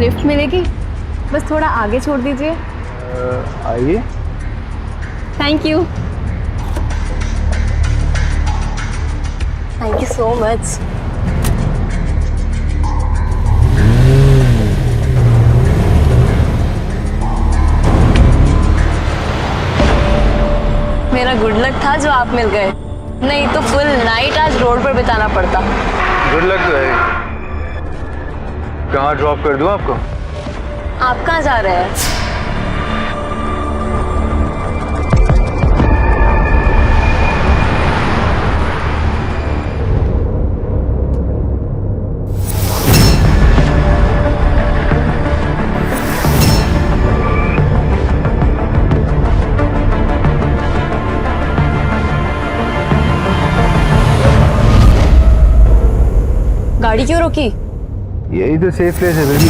Lift मिलेगी, बस थोड़ा आगे छोड़ दीजिए। आइए। Thank you. Thank you so much. मेरा गुड लक था जो आप मिल गए, नहीं तो फुल नाइट आज रोड पर बिताना पड़ता। गुड लक तो है। कहाँ ड्रॉप कर दूँ आपको? आप कहाँ जा रहे हैं? गाड़ी क्यों रोकी? यही तो सेफ प्लेस है बेबी।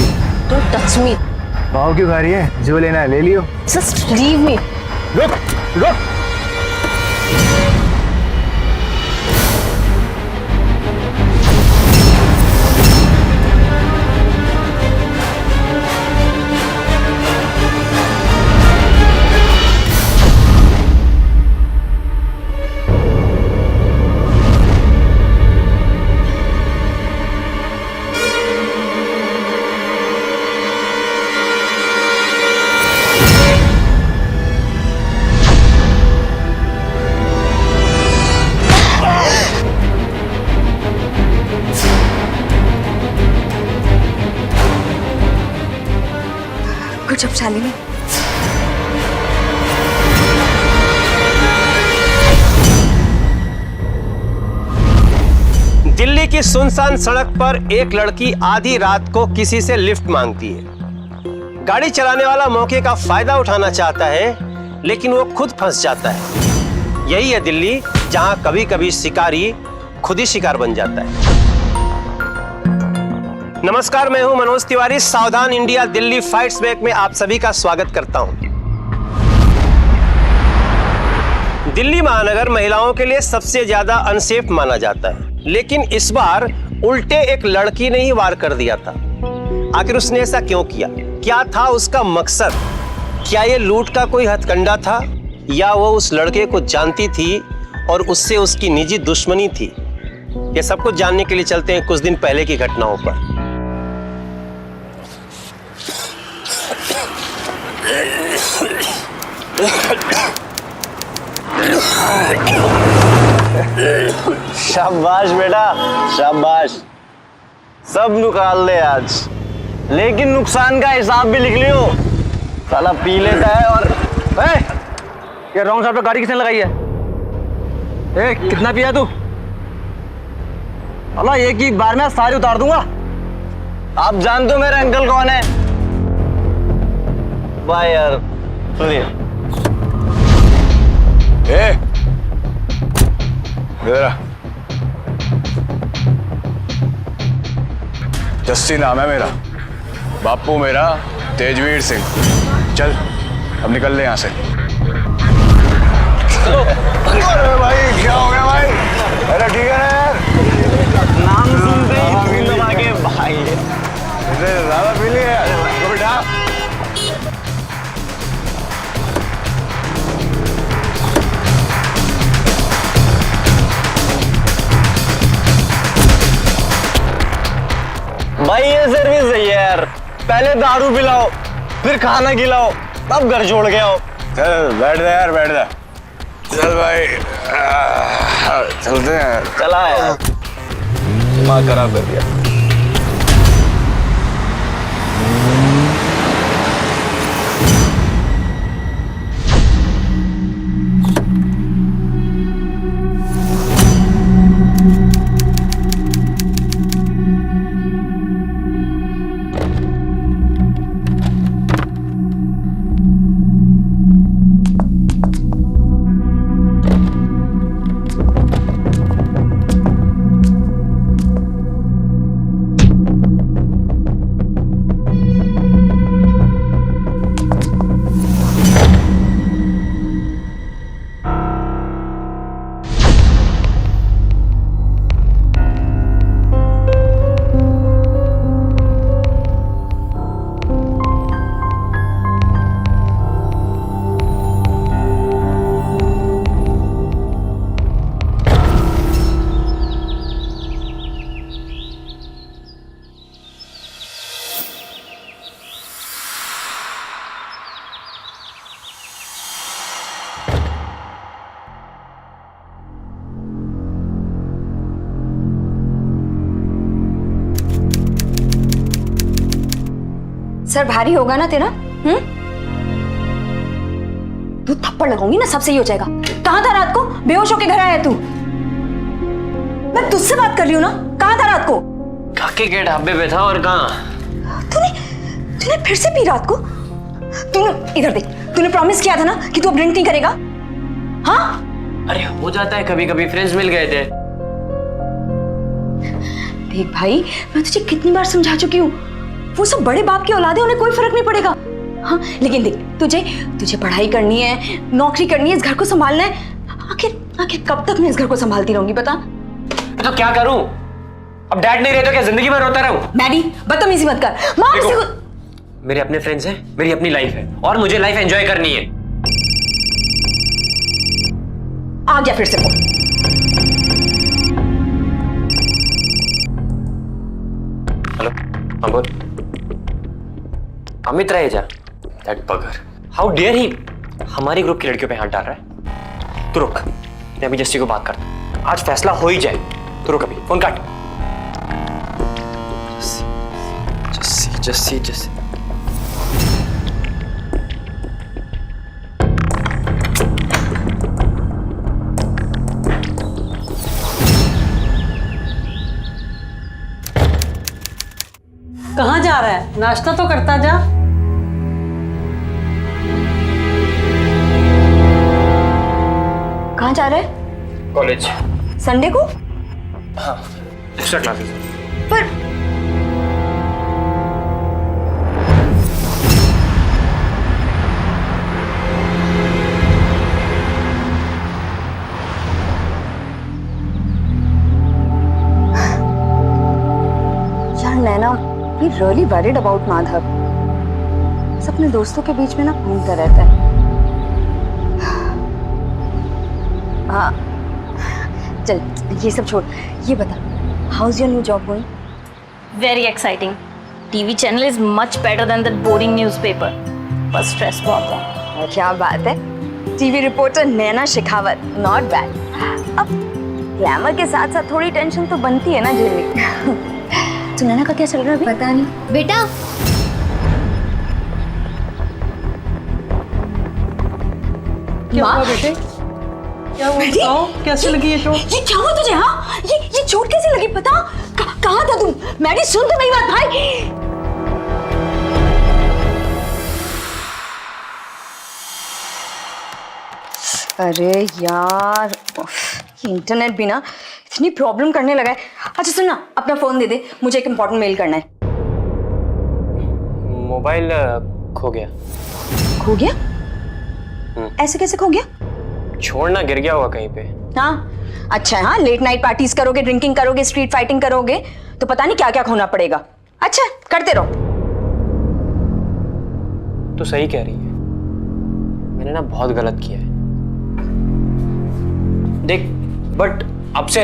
Don't touch me. पाँव क्यों खा रही है? जो लेना है ले लियो। Just leave me. रुक रुक। कुछ अब शालिनी। दिल्ली की सुनसान सड़क पर एक लड़की आधी रात को किसी से लिफ्ट मांगती है। गाड़ी चलाने वाला मौके का फायदा उठाना चाहता है, लेकिन वो खुद फंस जाता है। यही है दिल्ली, जहां कभी कभी शिकारी खुद ही शिकार बन जाता है। नमस्कार, मैं हूं मनोज तिवारी। सावधान इंडिया दिल्ली फाइट्स बैक में आप सभी का स्वागत करता हूं। दिल्ली महानगर महिलाओं के लिए सबसे ज्यादा अनसेफ माना जाता है, लेकिन इस बार उल्टे एक लड़की ने ही वार कर दिया था। आखिर उसने ऐसा क्यों किया? क्या था उसका मकसद? क्या ये लूट का कोई हथकंडा था, या वो उस लड़के को जानती थी और उससे उसकी निजी दुश्मनी थी? ये सब कुछ जानने के लिए चलते हैं कुछ दिन पहले की घटनाओं पर। शाबाश बेटा, शाबाश। सब निकाल ले आज, लेकिन नुकसान का हिसाब भी लिख लियो। साला पी लेता है और ये रॉन्ग साइड पे गाड़ी किसने लगाई है? कितना पिया तू? अल्लाह एक ही बार में सारी उतार दूंगा। आप जानते हो मेरे अंकल कौन है? बाय यार, सुनिए। जस्सी नाम है मेरा, बापू मेरा तेजवीर सिंह। चल अब निकल ले यहाँ से। अरे भाई क्या हो गया भाई? अरे ठीक है ना यार? नाम सुनते ही खून दबा के भाई ज्यादा पी लिया यार बेटा। भाई ये सर्विस है यार। पहले दारू पिलाओ, फिर खाना खिलाओ, तब घर छोड़ के आओ। चल बैठ जा यार, बैठ जा। चल भाई चलते हैं। चला यार, दिमाग खराब कर दिया। सर भारी होगा ना तेरा? तू थप्पड़ लगाऊंगी ना, सब सही हो जाएगा। कहाँ था रात को? बेहोश होके घर आया तू? मैं तुझसे बात कर रही हूँ ना, कहाँ था रात को? काके के ढाबे पे था, और कहाँ? तूने फिर से पी रात को? तूने इधर देख, तूने प्रॉमिस किया था ना कि तू अब ड्रिंक नहीं करेगा। हाँ? अरे हो जाता है कभी कभी, फ्रेंड्स मिल गए थे। देख भाई, मैं तुझे कितनी बार समझा चुकी हूँ, वो सब बड़े बाप की औलाद है, उन्हें कोई फर्क नहीं पड़ेगा। हाँ, लेकिन देख, तुझे पढ़ाई करनी है, नौकरी करनी है, इस घर को संभालना है। आखिर कब तक मैं इस घर को संभालती रहूंगी बता? तो क्या करूं? अब डैड नहीं रहे तो क्या जिंदगी भर रोता रहूं? मैडी, बदतमीजी मत कर। माँ किसी को... मेरे अपने फ्रेंड्स हैं, मेरी अपनी लाइफ है, और मुझे लाइफ एंजॉय करनी है। आ गया फिर से फोन। हेलो, हाँ बोल। अमित रहेजा, दैट बगर, हाउ डेयर ही हमारे ग्रुप की लड़कियों पे हाथ डाल रहा है। तू रुक, मैं अभी जस्सी को बात करता हूं, आज फैसला हो ही जाए। तू रुक, अभी फोन काट। जस्सी जस्सी जस्सी। कहाँ जा रहा है? नाश्ता तो करता जा। कहाँ जा रहा है? कॉलेज। संडे को? हाँ, एक्स्ट्रा क्लासेस। पर यार नैना, he really worried about Madhav. बस अपने दोस्तों के बीच में ना घूमता रहता है। हाँ, चल ये सब छोड़, ये बता, house your new job going? Very exciting. TV channel is much better than that boring newspaper. बस स्ट्रेस बहुत है। क्या बात है, TV reporter Naina Shekhawat, not bad. अब ग्लैमर के साथ साथ थोड़ी टेंशन तो बनती है ना झेलनी। तो नैना का क्या चल रहा है अभी? पता नहीं बेटा। क्या माँ? हुआ बेटे? क्या हुआ बताओ, कैसे लगी ये चोट? ये क्या हुआ तुझे? हाँ, ये चोट कैसे लगी बता? कहाँ था तुम? मैडी सुन तो मेरी बात भाई। अरे यार, ये इंटरनेट भी ना इतनी प्रॉब्लम करने लगा है। अच्छा सुन ना, अपना फोन दे दे, मुझे एक इम्पोर्टेंट मेल करना है। मोबाइल खो गया। खो गया? ऐसे कैसे खो गया? छोड़ना गिर गया होगा कहीं पे। हाँ, अच्छा है। हाँ, लेट नाइट पार्टीज करोगे, ड्रिंकिंग करोगे, स्ट्रीट फाइटिंग करोगे तो पता नहीं क्या क्या खोना पड़ेगा। अच्छा, करते रहो। तो सही कह रही है, मैंने ना बहुत गलत किया है। देख, बट अब से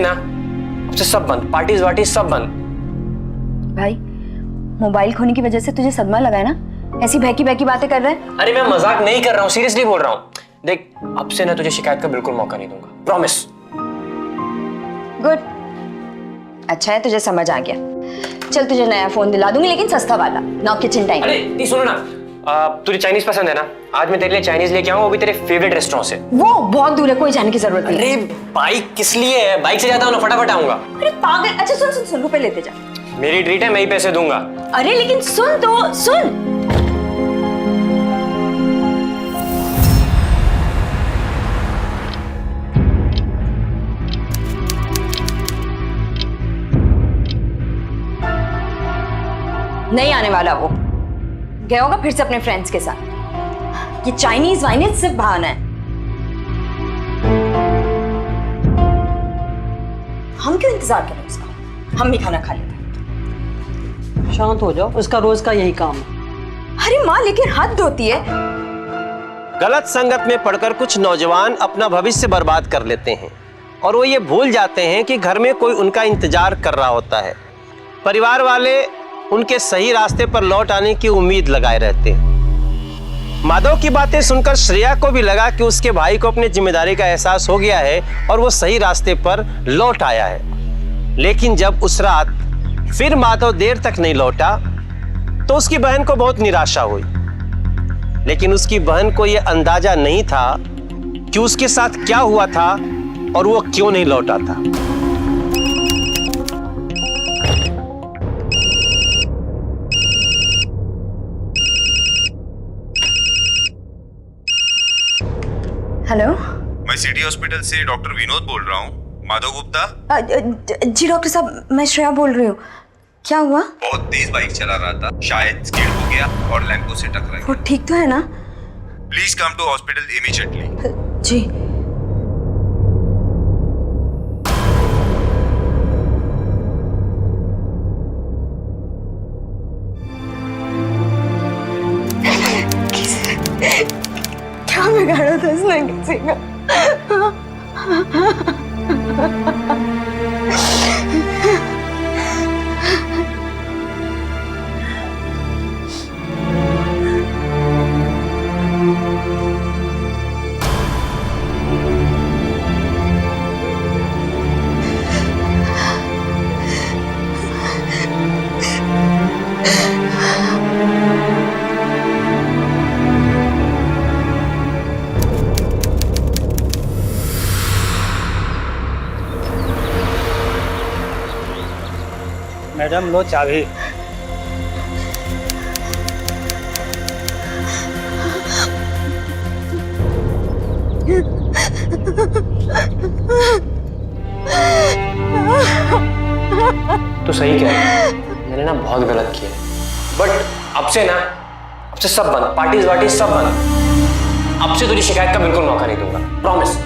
सब बंद, पार्टीज वार्टीज सब बंद। भाई, मोबाइल खोने की वजह से तुझे सदमा लगा है ना? ऐसी बहकी बहकी बातें कर रहा है। अरे मैं मजाक नहीं कर रहा हूँ, सीरियसली बोल रहा हूँ। देख, अब से ना तुझे शिकायत का बिल्कुल मौका नहीं दूंगा, प्रॉमिस। गुड, अच्छा है, तुझे समझ आ गया। चल तुझे नया फोन दिला दूंगी, लेकिन सस्ता वाला, ना किचन टाइम। अरे नहीं, सुनो ना, तुझे चाइनीज पसंद है ना? आज मैं तेरे लिए चाइनीज लेके आऊंगा, वो भी तेरे फेवरेट रेस्टोरेंट से। वो बहुत दूर है, कोई जाने की जरूरत नहीं। अरे बाइक किस लिए है? बाइक से जाता हूँ ना, फटाफट आऊंगा। अरे पागल। अच्छा सुन सुन सुन, रुपए लेते जा। मेरी ट्रीट है, मैं ही पैसे दूंगा। अरे लेकिन सुन तो सुन। नहीं आने वाला, वो गया होगा फिर से अपने फ्रेंड्स के साथ। ये चाइनीज वाइनीज सिर्फ बहाना है। हम क्यों इंतजार करें उसका? हम भी खाना खा लेते हैं। शांत हो जाओ, उसका रोज का यही काम है। अरे माँ, लेकिन हद होती है। गलत संगत में पड़कर कुछ नौजवान अपना भविष्य बर्बाद कर लेते हैं और वो ये भूल जाते हैं कि घर में कोई उनका इंतजार कर रहा होता है। परिवार वाले उनके सही रास्ते पर लौट आने की उम्मीद लगाए रहते हैं। माधव की बातें सुनकर श्रेया को भी लगा कि उसके भाई को अपनी जिम्मेदारी का एहसास हो गया है और वो सही रास्ते पर लौट आया है। लेकिन जब उस रात फिर माधव देर तक नहीं लौटा तो उसकी बहन को बहुत निराशा हुई। लेकिन उसकी बहन को यह अंदाजा नहीं था कि उसके साथ क्या हुआ था और वो क्यों नहीं लौटा था। हेलो, मैं सिटी हॉस्पिटल से डॉक्टर विनोद बोल रहा हूँ। माधव गुप्ता। जी डॉक्टर साहब, मैं श्रेया बोल रही हूँ। क्या हुआ? बहुत तेज बाइक चला रहा था, शायद स्किड हो गया और लैंपो से टकरा वो गया। ठीक तो है ना? Please come to hospital immediately. जी। क्या बिगाड़ा था इसने किसी का? मैडम लो चाबी। तो सही कह रही है, मैंने ना बहुत गलत किया। बट अब से सब बंद, पार्टीज वार्टीज सब बंद। अब से तुझे शिकायत का बिल्कुल मौका नहीं दूंगा, प्रॉमिस।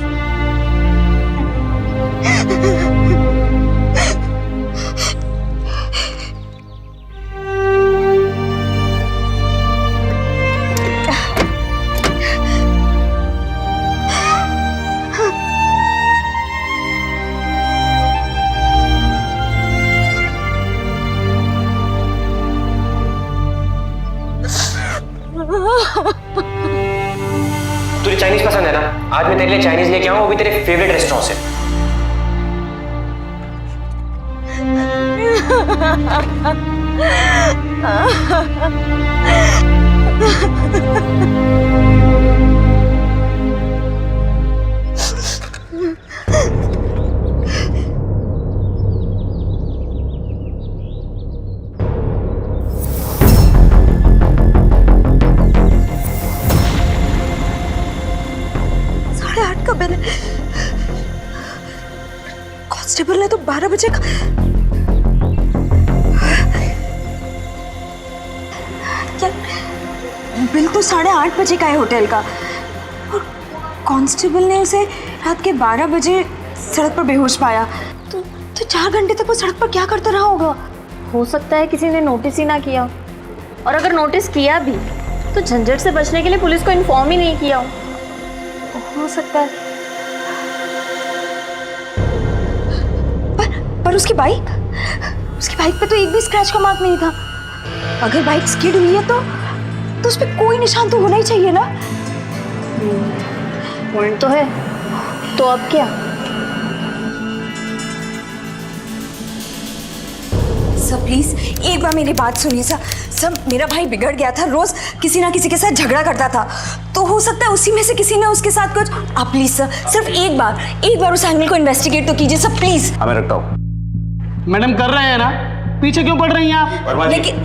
तुझे चाइनीज पसंद है ना? आज मैं तेरे लिए चाइनीज लेके आऊं, वो भी तेरे फेवरेट रेस्टोरेंट से। कांस्टेबल ने तो 12 बजे का क्या बिल तो 8:30 बजे का है होटल का, और कांस्टेबल ने उसे रात के 12 बजे सड़क पर बेहोश पाया। तो 4 घंटे तक वो सड़क पर क्या करता रहा होगा? हो सकता है किसी ने नोटिस ही ना किया, और अगर नोटिस किया भी तो झंझट से बचने के लिए पुलिस को इन्फॉर्म ही नहीं किया हो सकता है। पर उसकी बाइक पे तो एक भी स्क्रैच का मार्क नहीं था। अगर बाइक स्किड हुई है तो उस पे कोई निशान तो होना ही चाहिए ना। पॉइंट तो है, तो अब क्या? सर प्लीज एक बार मेरी बात सुनिए सर। सर मेरा भाई बिगड़ गया था, रोज किसी ना किसी के साथ झगड़ा करता था, तो हो सकता है उसी में से किसी ने उसके साथ कुछ। आप प्लीज सर सिर्फ एक बार उस एंगल को इन्वेस्टिगेट तो कीजिए सर प्लीज। मैं रखता हूँ। मैडम कर रहे हैं ना, पीछे क्यों पड़ रही हैं आप? लेकिन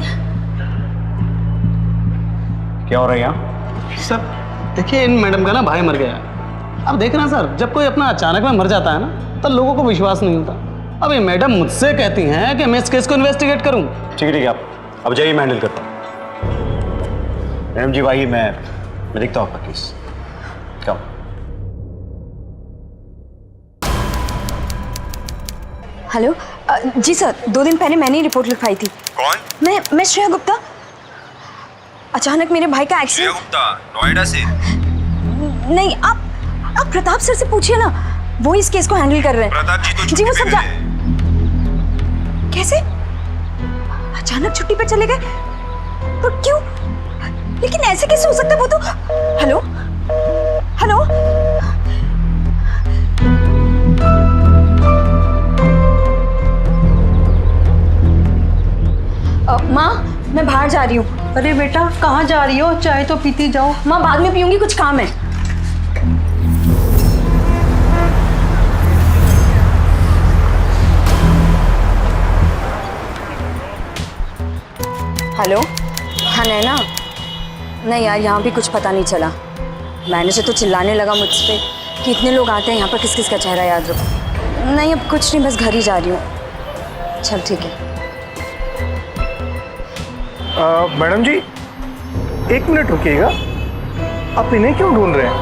क्या हो रहा है यहाँ? सर देखिए, इन मैडम का ना भाई मर गया। अब देख रहे हैं सर, जब कोई अपना अचानक में मर जाता है ना तो लोगों को विश्वास नहीं होता। अब ये मैडम मुझसे कहती हैं कि मैं इस केस को इन्वेस्टिगेट करूं। ठीक है आप अब जाइए, मैं हैंडल करता हूँ। मैडम जी भाई मैं देखता हूँ आपका केस। कम। हेलो जी सर, 2 दिन पहले मैंने ही रिपोर्ट लिखवाई थी। कौन? मैं श्रेया गुप्ता। अचानक मेरे भाई का श्रेया एक्सीडेंट। गुप्ता नोएडा से? नहीं, आप प्रताप सर से पूछिए ना, वो इस केस को हैंडल कर रहे हैं। प्रताप जी तो जी वो छुट्टी सब पे गए। कैसे अचानक छुट्टी पर चले गए? पर क्यों? लेकिन ऐसे कैसे हो सकता है? वो तो हेलो हेलो माँ मैं बाहर जा रही हूँ। अरे बेटा कहाँ जा रही हो? चाय तो पीती जाओ। माँ बाद में पीऊंगी, कुछ काम है। हेलो, हाँ नैना। नहीं यार, यहाँ भी कुछ पता नहीं चला। मैनेजर तो चिल्लाने लगा मुझ पे कि इतने लोग आते हैं यहाँ पर, किस किस का चेहरा याद रखो। नहीं अब कुछ नहीं, बस घर ही जा रही हूँ। चल ठीक है। मैडम जी, 1 मिनट रुकिएगा। आप इन्हें क्यों ढूंढ रहे हैं?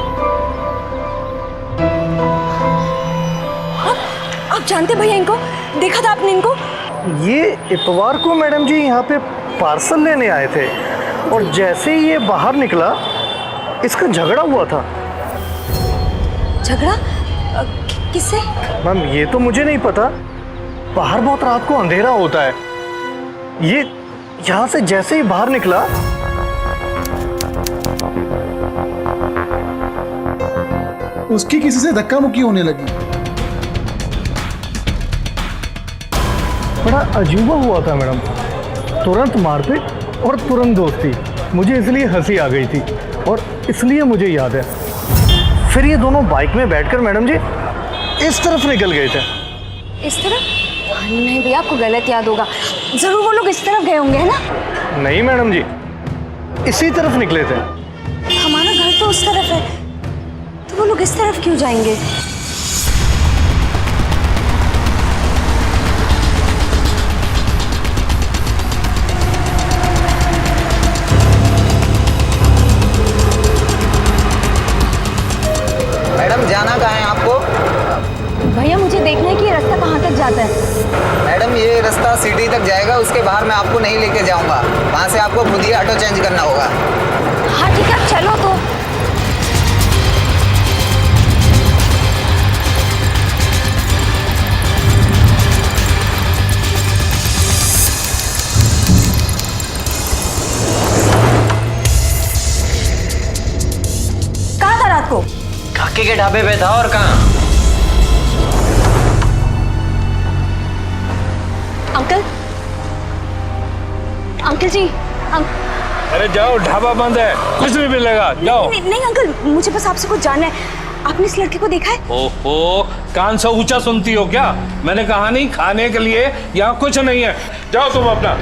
आप जानते भैया इनको? देखा था आपने इनको? ये इतवार को मैडम जी यहाँ पे पार्सल लेने आए थे और जैसे ही ये बाहर निकला इसका झगड़ा हुआ था। झगड़ा? किससे? मैम ये तो मुझे नहीं पता, बाहर बहुत रात को अंधेरा होता है। ये यहाँ से जैसे ही बाहर निकला उसकी किसी से धक्का मुक्की होने लगी। बड़ा अजूबा हुआ था मैडम, तुरंत मारपीट और तुरंत दोस्ती। मुझे इसलिए हंसी आ गई थी और इसलिए मुझे याद है। फिर ये दोनों बाइक में बैठकर मैडम जी इस तरफ निकल गए थे। इस तरफ? नहीं भैया, आपको गलत याद होगा। जरूर वो लोग इस तरफ गए होंगे, है ना? नहीं मैडम जी, इसी तरफ निकले थे। हमारा घर तो उस तरफ है, तो वो लोग इस तरफ क्यों जाएंगे? मैडम जाना कहाँ है आपको? भैया मुझे देखना है कि ये रास्ता कहाँ तक जाता है। मैडम ये रास्ता सिटी तक जाएगा, उसके बाहर मैं आपको नहीं लेके जाऊंगा। वहाँ से आपको खुद ही ऑटो चेंज करना होगा। हाँ ठीक है, चलो तो। कहाँ था रात को? काके के ढाबे पे था। और कहाँ? अंकल, अंकल जी, अरे जाओ, ढाबा बंद है, कुछ नहीं मिलेगा, जाओ। नहीं अंकल, मुझे बस आपसे कुछ जानना है। आपने इस लड़के को देखा है? ओहो, कान से ऊंचा सुनती हो क्या? मैंने कहा नहीं, खाने के लिए यहाँ कुछ नहीं है, जाओ तुम अपना।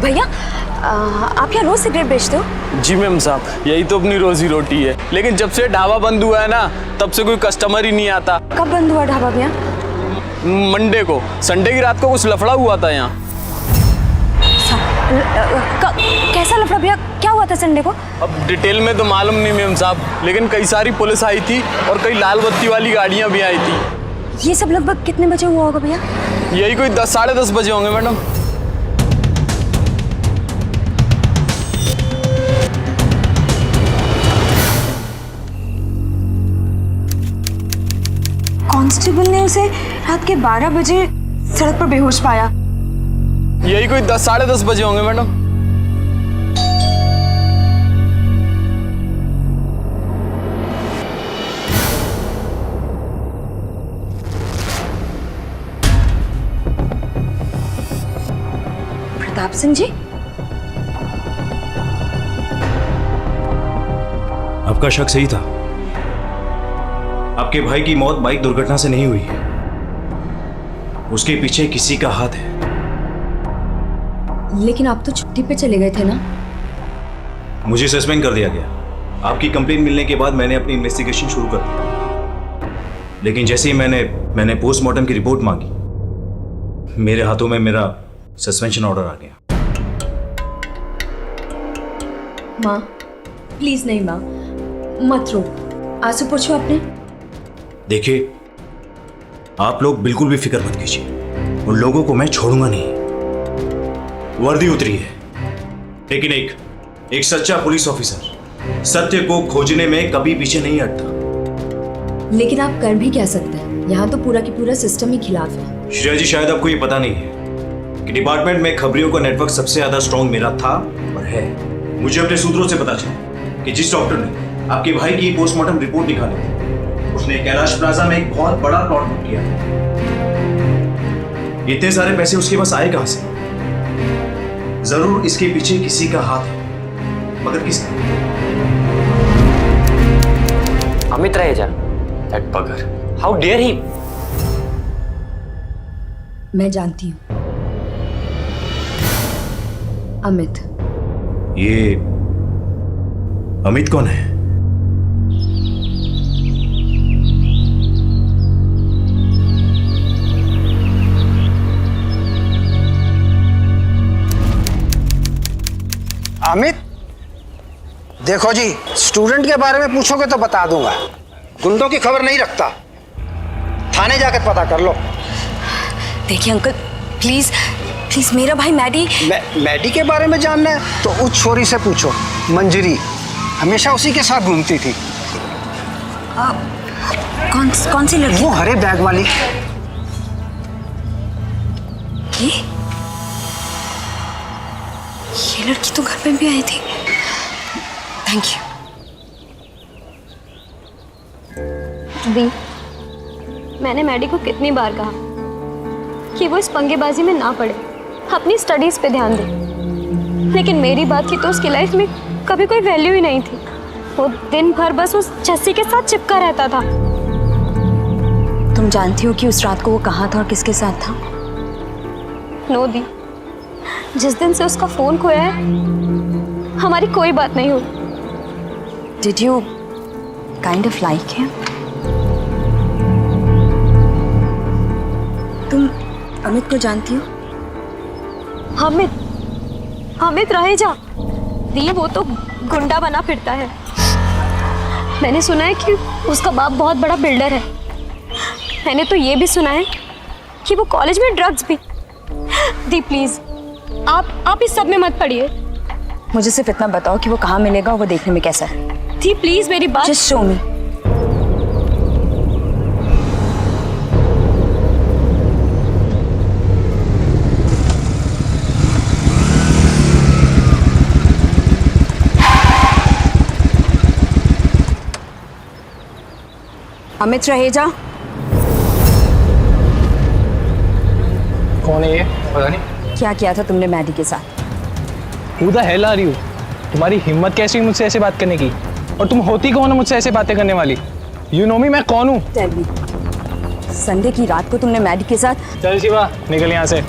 भैया आप यहाँ रोज सिगरेट बेचते हो? जी मैम साहब, यही तो अपनी रोजी रोटी है। लेकिन जब से ढाबा बंद हुआ है ना, तब से कोई कस्टमर ही नहीं आता। कब बंद हुआ ढाबा भैया? मंडे को, संडे की रात को कुछ लफड़ा हुआ था यहाँ। कैसा लफड़ा भैया? क्या हुआ था संडे को? अब डिटेल में तो मालूम नहीं मैम साहब, लेकिन कई सारी पुलिस आई थी और कई लाल बत्ती वाली गाड़ियाँ भी आई थी। ये सब लगभग कितने बजे हुआ होगा भैया? यही कोई 10 साढ़े 10 बजे होंगे मैडम। कांस्टेबल ने उसे रात के 12 बजे सड़क पर बेहोश पाया। यही कोई 10 साढ़े 10 बजे होंगे मैडम। प्रताप सिंह जी, आपका शक सही था। आपके भाई की मौत बाइक दुर्घटना से नहीं हुई है, उसके पीछे किसी का हाथ है। लेकिन आप तो छुट्टी पे चले गए थे ना? मुझे सस्पेंड कर दिया गया। आपकी कंप्लेंट मिलने के बाद मैंने अपनी इन्वेस्टिगेशन शुरू कर दी। लेकिन जैसे ही मैंने पोस्टमार्टम की रिपोर्ट मांगी, मेरे हाथों में मेरा सस्पेंशन ऑर्डर आ गया। माँ प्लीज नहीं माँ, मत रो। आंसू पोंछो अपने। देखिए, आप लोग बिल्कुल भी फिक्र मत कीजिए, उन लोगों को मैं छोड़ूंगा नहीं। वर्दी उतरी है, लेकिन एक सच्चा पुलिस ऑफिसर सत्य को खोजने में कभी पीछे नहीं हटता। लेकिन आप कर भी क्या सकते हैं, यहाँ तो पूरा की पूरा सिस्टम ही खिलाफ है। श्रेया जी, शायद आपको ये पता नहीं है कि डिपार्टमेंट में खबरियों का नेटवर्क सबसे ज्यादा स्ट्रॉन्ग मेरा था और है। मुझे अपने सूत्रों से पता चला कि जिस डॉक्टर ने आपके भाई की पोस्टमार्टम रिपोर्ट निकाली थी। उसने कैलाश प्लाजा में एक बहुत बड़ा प्लॉट बुक किया था। इतने सारे पैसे उसके पास आए कहां से? जरूर इसके पीछे किसी का हाथ है, मगर किसका? अमित रहेजा, दैट बगर, हाउ डेयर ही। मैं जानती हूँ अमित। ये अमित कौन है? अमित, देखो जी, स्टूडेंट के बारे में पूछोगे तो बता दूंगा, गुंडों की खबर नहीं रखता। थाने जाकर पता कर लो। देखिए अंकल, प्लीज प्लीज, मेरा भाई मैडी। मैडी के बारे में जानना है तो उस छोरी से पूछो, मंजरी, हमेशा उसी के साथ घूमती थी। कौन सी लड़की? वो हरे बैग वाली। ये लड़की तो घर पे भी आई थी। Thank you. दी, मैंने मैडी को कितनी बार कहा कि वो इस पंगेबाजी में ना पड़े, अपनी स्टडीज पे ध्यान दे, लेकिन मेरी बात की तो उसकी लाइफ में कभी कोई वैल्यू ही नहीं थी। वो दिन भर बस उस जस्सी के साथ चिपका रहता था। तुम जानती हो कि उस रात को वो कहाँ था और किसके साथ था? नो दी, जिस दिन से उसका फोन खोया है हमारी कोई बात नहीं हुई। Did you kind of like him? तुम अमित को जानती हो? अमित रहेजा दी, वो तो गुंडा बना फिरता है। मैंने सुना है कि उसका बाप बहुत बड़ा बिल्डर है। मैंने तो ये भी सुना है कि वो कॉलेज में ड्रग्स भी। दी प्लीज, आप इस सब में मत पड़िए। मुझे सिर्फ इतना बताओ कि वो कहाँ मिलेगा और वो देखने में कैसा है। दी प्लीज, मेरी बात। Just show me. Amit Raheja. कौन है ये? पता नहीं। क्या किया था तुमने मैडी के साथ? Who the hell are you? तुम्हारी हिम्मत कैसी मुझसे ऐसे बात करने की? और तुम होती कौन हो मुझसे ऐसे बातें करने वाली? You know me, मैं कौन हूँ? Tell me. संडे की रात को तुमने मैडी के साथ? चल शिवा, निकल यहाँ से।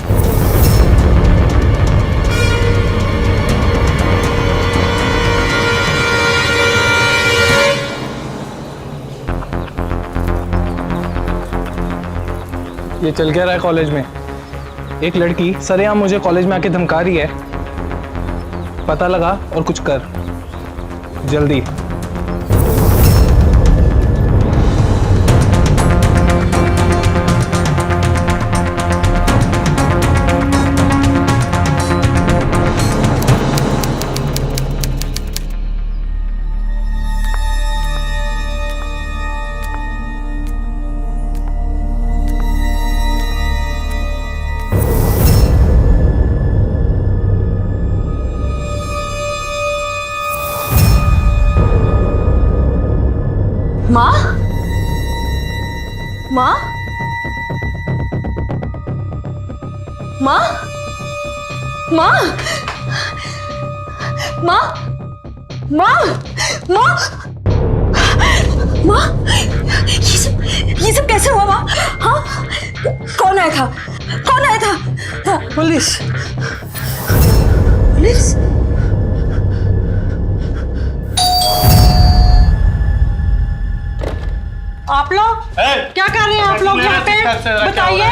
ये चल क्या रहा है कॉलेज में? एक लड़की सरेआम मुझे कॉलेज में आके धमका रही है। पता लगा और कुछ कर, जल्दी। माँ? माँ? माँ? माँ? माँ? माँ? माँ? माँ? ये सब कैसे हुआ माँ? हाँ? कौन आया था? कौन आया था? हाँ? पुलिस। पुलिस? आप लोग क्या कर रहे हैं? आप लोग यहाँ पे बताइए।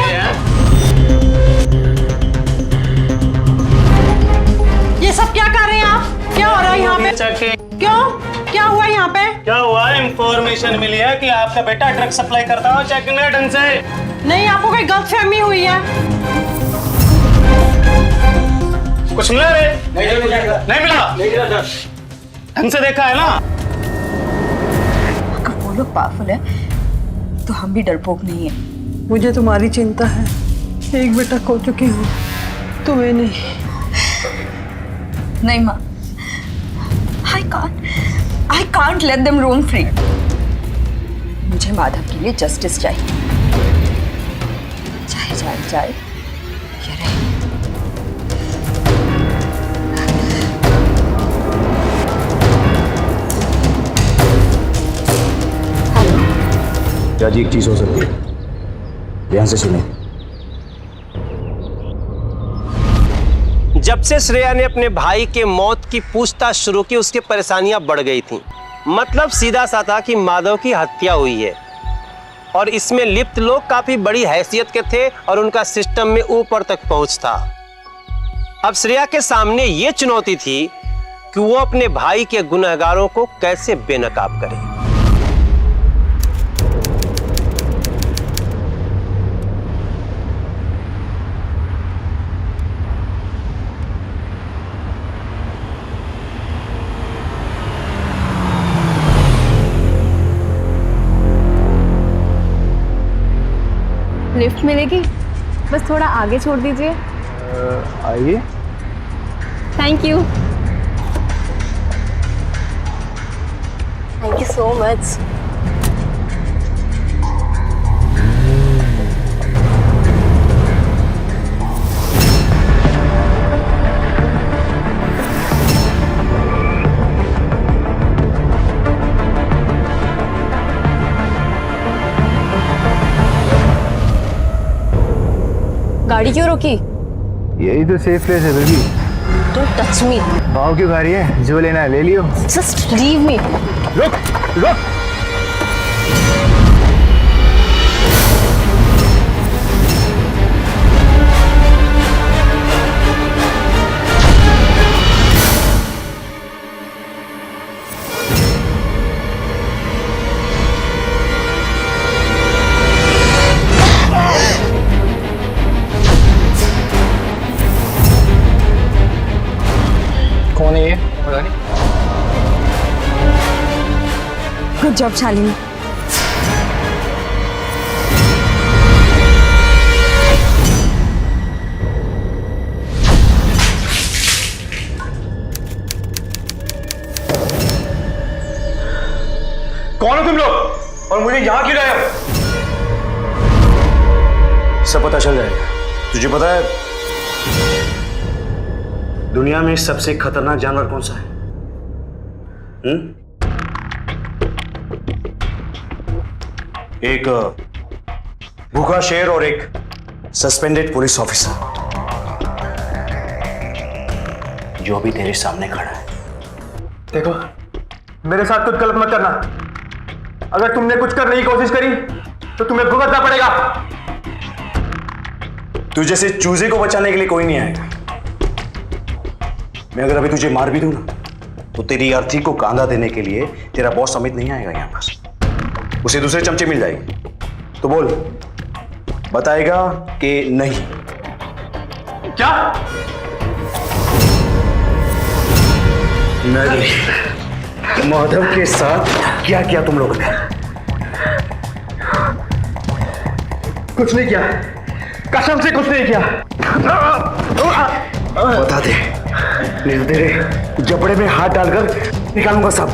ये सब क्या कर रहे हैं आप? क्या हो रहा है यहाँ पे? क्यों? क्या हुआ यहाँ पे? क्या हुआ? इंफॉर्मेशन मिली है कि आपका बेटा ड्रग सप्लाई करता हो, चेक नहीं ढंग से। नहीं, आपको कोई गलतफहमी हुई है। कुछ मिला रे? नहीं मिला। ढंग से देखा है ना? अगर वो लोग पावरफुल है तो हम भी डरपोक नहीं है। मुझे तुम्हारी चिंता है। एक बेटा खो चुकी हूँ, तुम्हें नहीं। नहीं माँ, I can't let them roam free. मुझे माधव के लिए जस्टिस चाहिए। चाहे जाए जाए या रहे। जज एक चीज हो सकती है, ध्यान से सुने। जब से श्रेया ने अपने भाई के मौत की पूछताछ शुरू की, उसकी परेशानियां बढ़ गई थीं। मतलब सीधा सा था कि माधव की हत्या हुई है और इसमें लिप्त लोग काफी बड़ी हैसियत के थे और उनका सिस्टम में ऊपर तक पहुंच था। अब श्रेया के सामने यह चुनौती थी कि वो अपने भाई के गुनहगारों को कैसे बेनकाब करे। लिफ्ट मिलेगी? बस थोड़ा आगे छोड़ दीजिए। आइए। Thank you. Thank you so much. गाड़ी क्यों रोकी? यही तो सेफ प्लेस है बेबी। Don't touch me. भाव क्यों खा रही है? जो लेना है ले लियो। Just leave me. रुक रुक। कौन है ये? पता नहीं। Good job Shalini. कौन हो तुम लोग और मुझे यहां क्यों लाए? सब पता चल जाएगा। तुझे पता है दुनिया में सबसे खतरनाक जानवर कौन सा है? एक भूखा शेर और एक सस्पेंडेड पुलिस ऑफिसर जो अभी तेरे सामने खड़ा है। देखो, मेरे साथ कुछ गलत मत करना। अगर तुमने कुछ करने की कोशिश करी तो तुम्हें भुगतना पड़ेगा। तू जैसे चूजे को बचाने के लिए कोई नहीं आएगा। मैं अगर अभी तुझे मार भी दूं ना तो तेरी अर्थी को कांधा देने के लिए तेरा बॉस अमित नहीं आएगा यहां पर। उसे दूसरे चमचे मिल जाएंगे। तो बोल, बताएगा कि नहीं? क्या? नहीं। माधव के साथ क्या किया तुम लोगों ने? कुछ नहीं किया, कसम से कुछ नहीं किया। बता दे, नहीं तो तेरे जबड़े में हाथ डालकर निकालूंगा सब।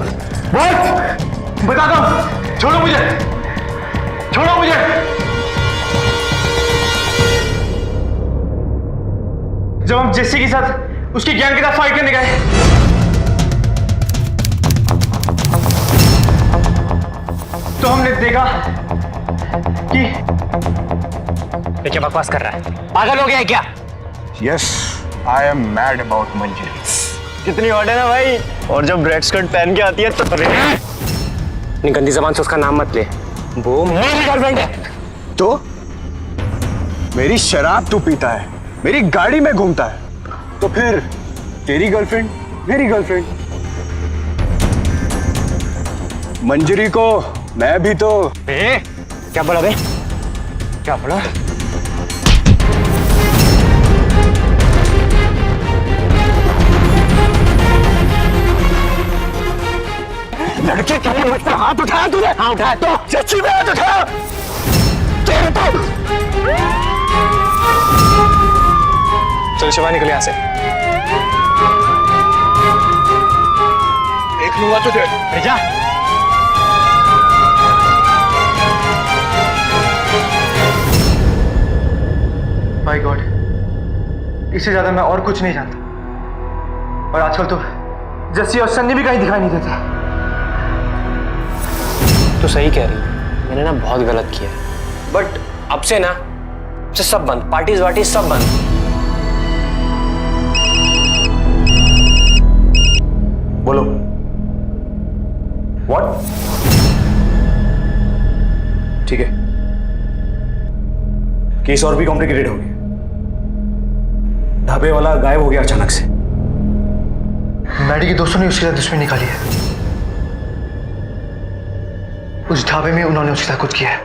बस बता दो। छोड़ो मुझे, छोड़ो मुझे। जब हम जेसी के साथ उसकी गैंग के साथ फाइट करने गए तो हमने देखा कि ये क्या बकवास कर रहा है? पागल हो गया है क्या? Yes, I am mad about मंजिल। कितनी हॉट है ना भाई। और जब रेड स्कर्ट पहन के आती है तो अपनी गंदी जबान से उसका नाम मत ले। वो मेरी गर्लफ्रेंड है। तो मेरी शराब तू पीता है, मेरी गाड़ी में घूमता है, तो फिर तेरी गर्लफ्रेंड मेरी गर्लफ्रेंड। मंजरी को मैं भी तो। क्या बोला बे? क्या बोला? लड़के के लिए मुझ पर हाथ उठाया तूने? हाँ उठाया। तो सच्ची में हाथ उठाया? चलो शिवा निकल यहाँ से। देख लूंगा तुझे। भेजा। माय गॉड, इससे ज्यादा मैं और कुछ नहीं जानता। और आजकल तो जस्सी और सन्नी भी कहीं दिखाई नहीं देते। तो सही कह रही है, मैंने ना बहुत गलत किया है। बट अब से ना, अब से सब बंद, पार्टीज वार्टीज सब बंद। बोलो। व्हाट? ठीक है, केस और भी कॉम्प्लिकेटेड हो गया। ढाबे वाला गायब हो गया अचानक से। मैडी के दोस्तों ने उसके साथ दुश्मनी निकाली है। उस ढाबे में उन्होंने उसके साथ कुछ किया है।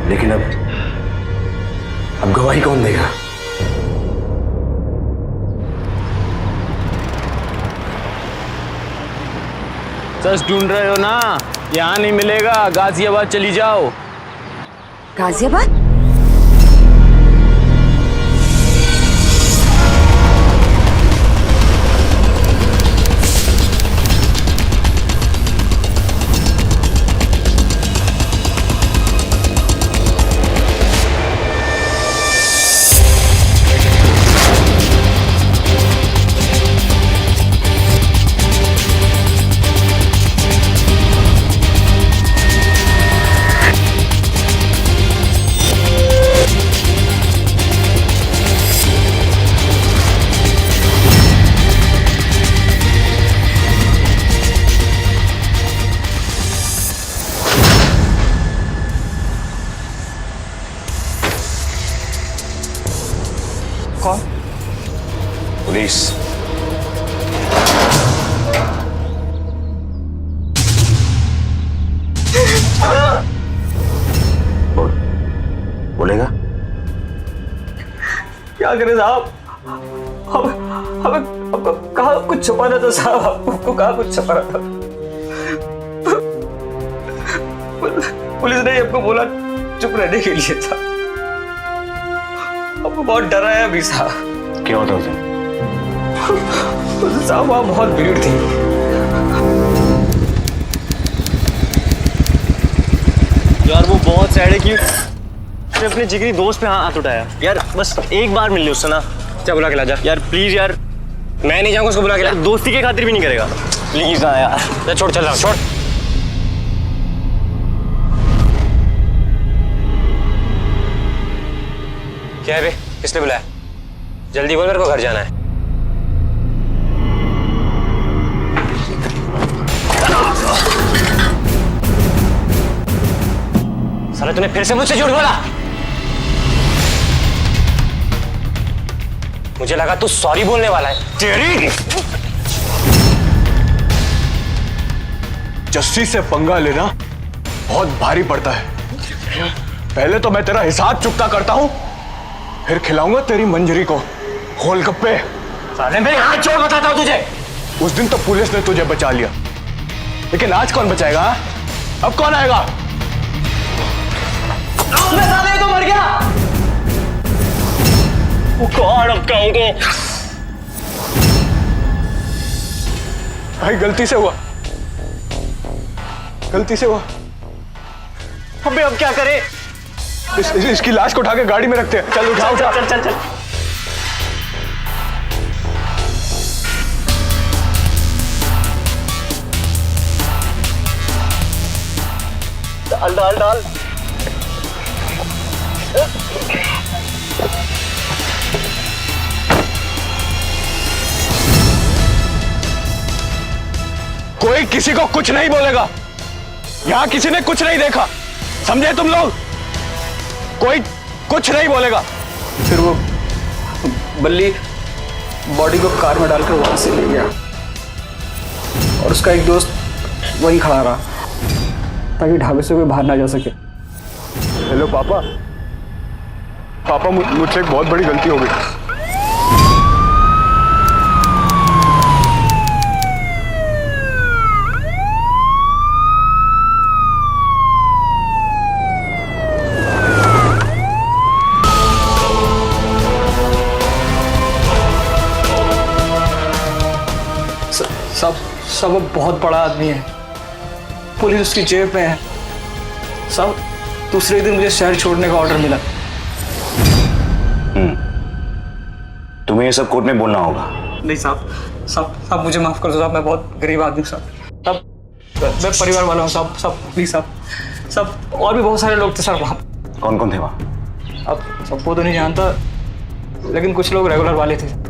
लेकिन अब गवाही कौन देगा? सच ढूंढ रहे हो ना? यहाँ नहीं मिलेगा, गाजियाबाद चली जाओ। गाजियाबाद? पुलिस। बोलेगा? क्या करें साहब? हमें कहा कुछ छुपाना था साहब, आपको कहा कुछ छुपाना था। पुलिस ने आपको बोला चुप रहने के लिए था। आपको बहुत डराया अभी साहब। क्यों था उसे? साहब वहां बहुत भीड़ थी। यार वो बहुत सैड है कि उसने अपने जिगरी दोस्त पे हाथ उठाया। यार बस एक बार मिल ले उससे ना। क्या बुला के ला जा यार प्लीज यार। मैं नहीं जाऊंगा उसको बुला के ला। दोस्ती के खातिर भी नहीं करेगा। प्लीज ना यार। छोड़, चल रहा छोड़। क्या है बे? किसने बुलाया? जल्दी बोल, मेरे को घर जाना है। साला तूने फिर से मुझसे झूठ बोला। मुझे लगा तू सॉरी बोलने वाला है। तेरी जस्सी से पंगा लेना बहुत भारी पड़ता है। पहले तो मैं तेरा हिसाब चुकता करता हूं, फिर खिलाऊंगा तेरी मंजरी को गोलगप्पे। साले मेरे हाथ छोड़, बताता हूं तुझे। उस दिन तो पुलिस ने तुझे बचा लिया, लेकिन आज कौन बचाएगा? अब कौन आएगा? मैं साले तो मर गया। वो कौन अब कहूंगे? भाई गलती से हुआ, गलती से हुआ। अबे अब क्या करें? इसकी लाश को उठा के गाड़ी में रखते हैं। चल उठा उठा। चल चल चल। डाल डाल डाल। कोई किसी को कुछ नहीं बोलेगा। यहां किसी ने कुछ नहीं देखा, समझे तुम लोग? कोई कुछ नहीं बोलेगा। फिर वो बल्ली बॉडी को कार में डालकर वहां से ले गया और उसका एक दोस्त वहीं खड़ा रहा ताकि ढाबे से कोई बाहर ना जा सके। हेलो पापा। पापा मुझसे एक बहुत बड़ी गलती हो गई। सब वो बहुत बड़ा आदमी है, पुलिस उसकी जेब में है। सब दूसरे दिन मुझे शहर छोड़ने का ऑर्डर मिला। तुम्हें ये सब कोर्ट में बोलना होगा। नहीं साहब मुझे माफ कर दो साहब, मैं बहुत गरीब आदमी हूँ साहब। मैं परिवार वाला हूँ साहब प्लीज साहब। और भी बहुत सारे लोग थे सर वहाँ। कौन कौन थे वहाँ? अब सबको तो नहीं जानता, लेकिन कुछ लोग रेगुलर वाले थे।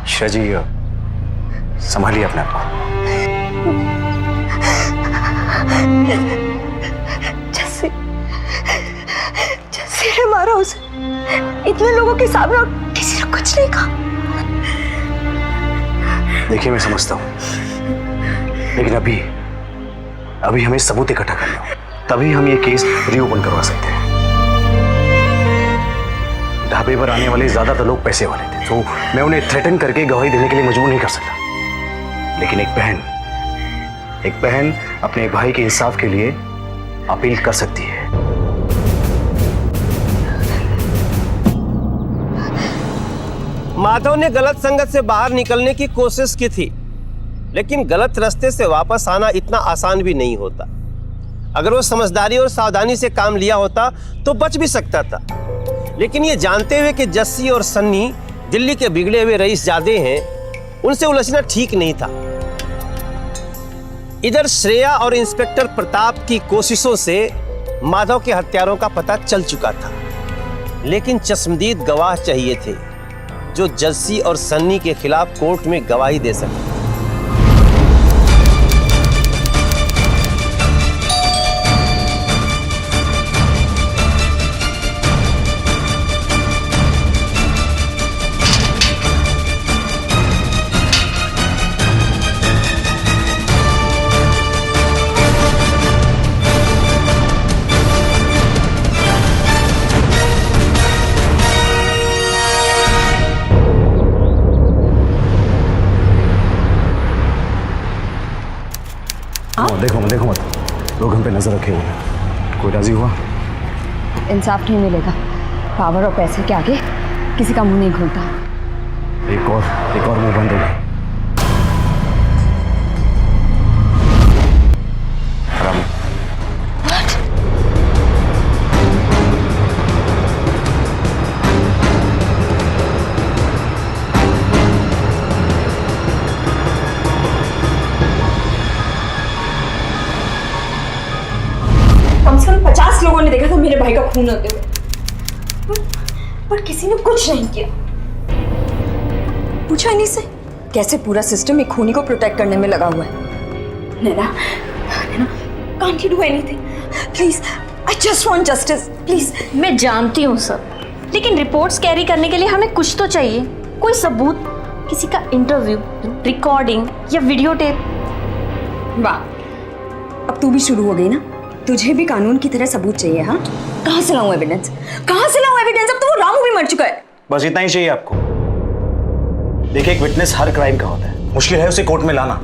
श्रेया जी, संभालिए अपने आप को। जैसे ने मारा उसे इतने लोगों के सामने और किसी ने कुछ नहीं कहा। देखिए मैं समझता हूँ, लेकिन अभी हमें सबूत इकट्ठा करना हो, तभी हम ये केस रीओपन करवा सकते हैं। ढाबे पर आने वाले ज्यादातर लोग पैसे वाले थे, तो मैं उन्हें थ्रेटन करके गवाही देने के लिए मजबूर नहीं कर सकता। लेकिन एक बहन अपने भाई के इंसाफ के लिए अपील कर सकती है। माधव ने गलत संगत से बाहर निकलने की कोशिश की थी, लेकिन गलत रास्ते से वापस आना इतना आसान भी नहीं होता। अगर वो समझदारी और सावधानी से काम लिया होता तो बच भी सकता था, लेकिन ये जानते हुए कि जस्सी और सन्नी दिल्ली के बिगड़े हुए रईसजादे हैं, उनसे उलझना ठीक नहीं था। इधर श्रेया और इंस्पेक्टर प्रताप की कोशिशों से माधव के हत्यारों का पता चल चुका था, लेकिन चश्मदीद गवाह चाहिए थे जो जस्सी और सन्नी के खिलाफ कोर्ट में गवाही दे सके। देखो मत, लोग हम पे नजर रखे हुए हैं। कोई राजी हुआ? इंसाफ नहीं मिलेगा। पावर और पैसे के आगे किसी का मुंह नहीं खुलता। एक और मुंह बंद होगा। कम से कम 50 लोगों ने देखा था मेरे भाई का खून होते हुए, पर किसी ने कुछ नहीं किया। पूछा इन्हीं से कैसे पूरा सिस्टम एक खूनी को प्रोटेक्ट करने में लगा हुआ है। नैना, can't you do anything? Please, I just want justice. Please. मैं जानती हूँ सब, लेकिन रिपोर्ट्स कैरी करने के लिए हमें कुछ तो चाहिए, कोई सबूत, किसी का इंटरव्यू, रिकॉर्डिंग या वीडियो टेप। वाह, अब तू भी शुरू हो गई ना। तुझे भी कानून की तरह सबूत चाहिए। हाँ, कहाँ से लाऊं एविडेंस? अब तो वो रामू भी मर चुका है। बस इतना ही चाहिए आपको। देखिए, एक विटनेस हर क्राइम का होता है, मुश्किल है उसे कोर्ट में लाना,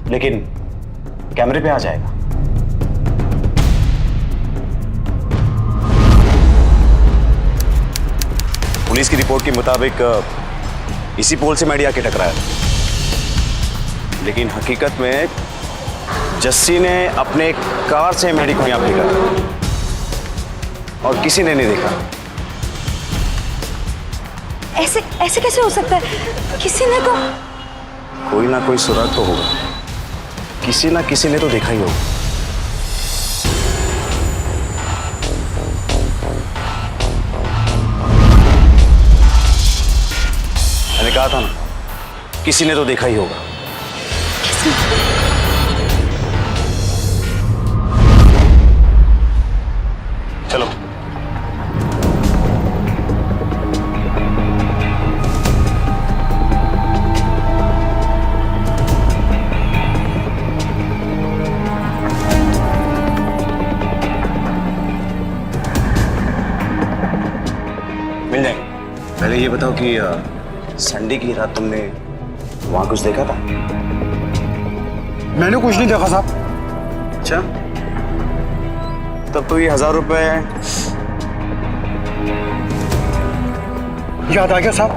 लेकिन कैमरे पे आ जाएगा। पुलिस की रिपोर्ट के मुताबिक इसी पोल से मैडी आके टकराया, लेकिन हकीकत में जस्सी ने अपने कार से मैडी को यहां फेंका और किसी ने नहीं देखा। ऐसे कैसे हो सकता है? किसी ने तो कोई ना कोई सुराग तो होगा, किसी ना किसी ने तो देखा ही होगा। मैंने कहा था ना, किसी ने तो देखा ही होगा। चलो। ये बताओ कि संडे की रात तुमने वहां कुछ देखा था? मैंने कुछ नहीं देखा साहब। अच्छा, तब तो ये 1000 रुपए याद आ गया साहब,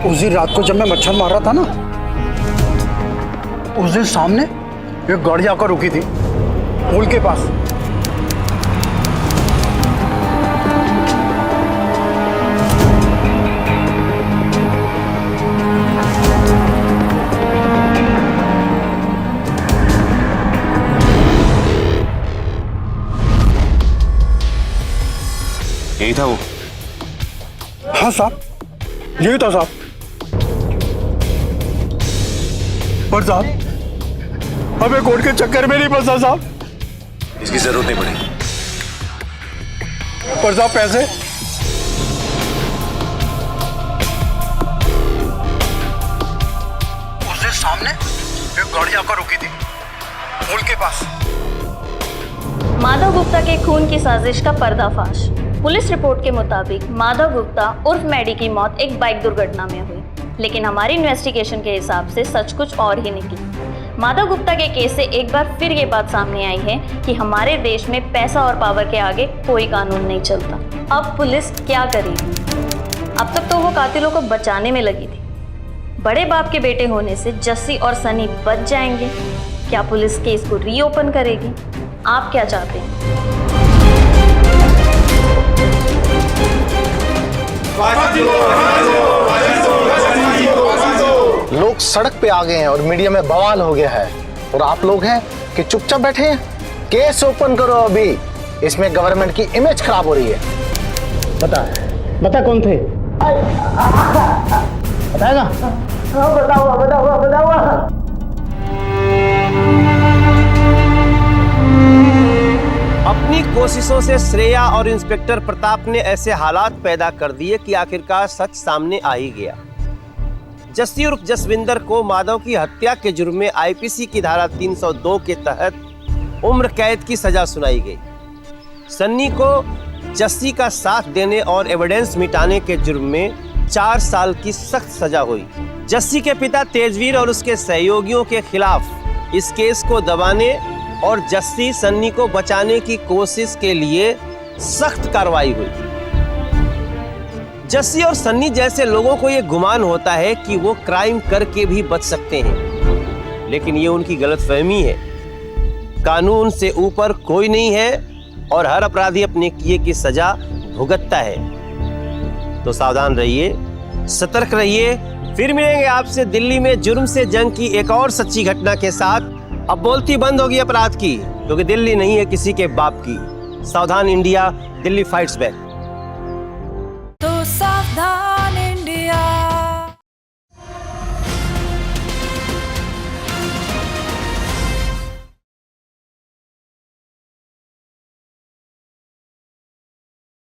उस दिन रात को जब मैं मच्छर मार रहा था ना, उस दिन सामने एक गाड़ी आकर रुकी थी पुल के पास। यही था वो? हाँ साहब, यही था साहब। पर साहब, हमें कोर्ट के चक्कर में नहीं फंसा साहब। इसकी जरूरत नहीं पड़ेगी। पर साहब पैसे? उस दिन सामने एक गाड़ी आकर रुकी थी पुल के पास। माधव गुप्ता के खून की साजिश का पर्दाफाश। पुलिस रिपोर्ट के मुताबिक माधव गुप्ता उर्फ मैडी की मौत एक बाइक दुर्घटना में हुई, लेकिन हमारी इन्वेस्टिगेशन के हिसाब से सच कुछ और ही निकली। माधव गुप्ता के केस से एक बार फिर ये बात सामने आई है कि हमारे देश में पैसा और पावर के आगे कोई कानून नहीं चलता। अब पुलिस क्या करेगी? अब तक तो वो कातिलों को बचाने में लगी थी। बड़े बाप के बेटे होने से जस्सी और सनी बच जाएंगे। क्या पुलिस केस को रीओपन करेगी? आप क्या चाहते हैं? लोग सड़क पे आ गए हैं और मीडिया में बवाल हो गया है, और आप लोग हैं कि चुपचाप बैठे हैं। केस ओपन करो अभी, इसमें गवर्नमेंट की इमेज खराब हो रही है। बता कौन थे? बताएगा? बताओ। अपनी कोशिशों से श्रेया और इंस्पेक्टर प्रताप ने ऐसे हालात पैदा कर दिए कि आखिरकार सच सामने आ ही गया। जस्सी उर्फ जसविंदर को माधव की हत्या के जुर्म में आईपीसी की धारा 302 के तहत उम्र कैद की सजा सुनाई गई। सन्नी को जस्सी का साथ देने और एविडेंस मिटाने के जुर्म में 4 साल की सख्त सजा हुई। जस्सी के पिता तेजवीर और उसके सहयोगियों के खिलाफ इस केस को दबाने और जस्सी सन्नी को बचाने की कोशिश के लिए सख्त कार्रवाई हुई। जस्सी और सन्नी जैसे लोगों को यह गुमान होता है कि वो क्राइम करके भी बच सकते हैं, लेकिन ये उनकी गलतफहमी है। कानून से ऊपर कोई नहीं है और हर अपराधी अपने किए की सजा भुगतता है। तो सावधान रहिए, सतर्क रहिए। फिर मिलेंगे आपसे दिल्ली में जुर्म से जंग की एक और सच्ची घटना के साथ। अब बोलती बंद होगी अपराध की, क्योंकि दिल्ली नहीं है किसी के बाप की। सावधान इंडिया, दिल्ली फाइट्स बैक। तो सावधान।